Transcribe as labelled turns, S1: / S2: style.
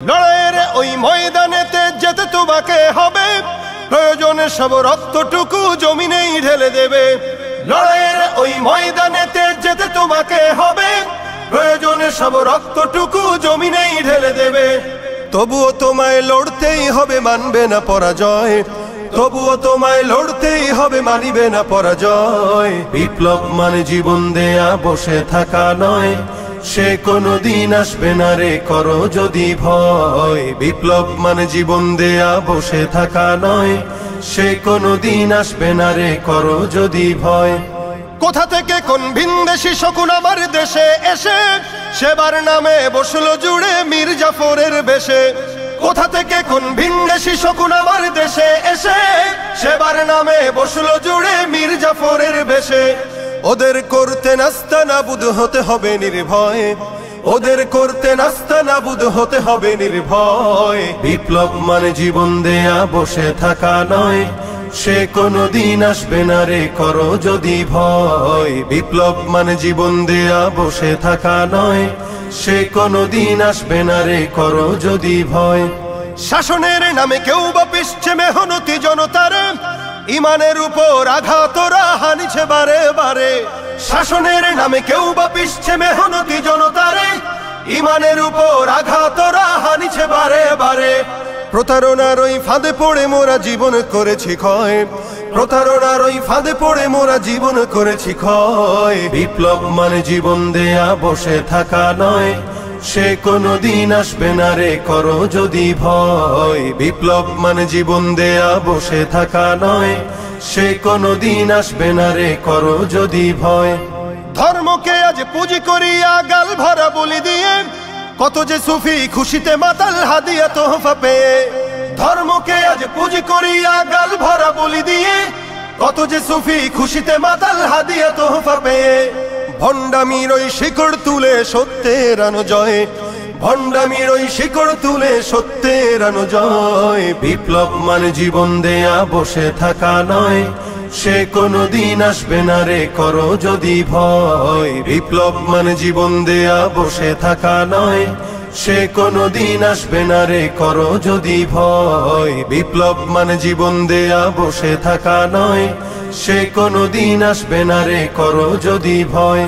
S1: লড়াইয়ের ওই ময়দানেতে যেতে তোমাকে হবে, প্রয়োজনে সব রক্তটুকু জমিনেই ঢেলে দেবে। লড়াইয়ের ওই ময়দানেতে যেতে তোমাকে হবে, প্রয়োজনে সব রক্তটুকু জমিনেই ঢেলে দেবে। তবুও তোমায় লড়তেই হবে, মানবে না পরাজয়। তবুও তোমায় লড়তেই হবে, মানিবে না পরাজয়। বিপ্লব মানে জীবন দেয়া, বসে থাকা নয়। সে কোনো দিন আসবে না রে, করো যদি ভয়। বিপ্লব মানে জীবন দেয়া, বসে থাকা নয়। সে কোনো দিন আসবে না রে, করো যদি ভয়। কোথা থেকে কোন ভিনদেশী শকুন আমার দেশে এসে সেবার নামে বসলো জুড়ে মীর জাফরের বেশে। কোথা থেকে কোন ভিনদেশী শকুন আমার দেশে এসে সেবার নামে বসলো জুড়ে মীর জাফরের বেশে। ওদের করতে নাস্তানাবুদ হতে হবে নির্ভয়। ওদের করতে নাস্তানাবুদ হতে হবে নির্ভয়। বিপ্লব মানে জীবন দেয়া, বসে থাকা নয়। সে কোনো দিন আসবে না রে, করো যদি ভয়। বিপ্লব মানে জীবন দেয়া, বসে থাকা নয়। সে কোনো দিন আসবে না রে, করো যদি ভয়। শাসনের নামে কেউ বা পিছছে মেহনতি জনতারে, ইমানের উপর আঘাতরা হানিছে বারে বারে। শাসনের নামে কেউ বা পিছছে মেহনতি জনতারে, ইমানের উপর আঘাতরা হানিছে বারে বারে। প্রতারণার ওই ফাঁদে পড়ে মোরা জীবন করেছি ক্ষয়। প্রতারণার ওই ফাঁদে পড়ে মোরা জীবন করেছি ক্ষয়। বিপ্লব মানে জীবন দেয়া, বসে থাকা নয়। সে কোনো দিন আসবে না রে, করো যদি ভয়। বিপ্লব মানে জীবন দেয়া, বসে থাকা নয়। সে কোনো দিন আসবে না রে, করো যদি ভয়। ধর্মকে আজ পুঁজি করিয়া গাল ভরা বলি দিয়ে, কত যে সুফি খুশিতে মাতাল হাদিয়া তোহফা পেয়ে। ধর্মকে আজ পুঁজি করিয়া গাল ভরা বলি দিয়ে, কত যে সুফি খুশিতে মাতাল হাদিয়া তোহফা পেয়ে। ভণ্ডামির ওই শিকড় তুলে সত্যের আনো জয়। ভণ্ডামির ওই শিকড় তুলে সত্যের আনো জয়। বিপ্লব মানে জীবন দেয়া, বসে থাকা নয়। সে কোনো দিন আসবে না রে, করো যদি ভয়। বিপ্লব মানে জীবন দেয়া, বসে থাকা নয়। সে কোনো দিন আসবে না রে, করো যদি ভয়। বিপ্লব মানে জীবন দেয়া, বসে থাকা নয়। সে কোনো দিন আসবে না রে, করো যদি ভয়।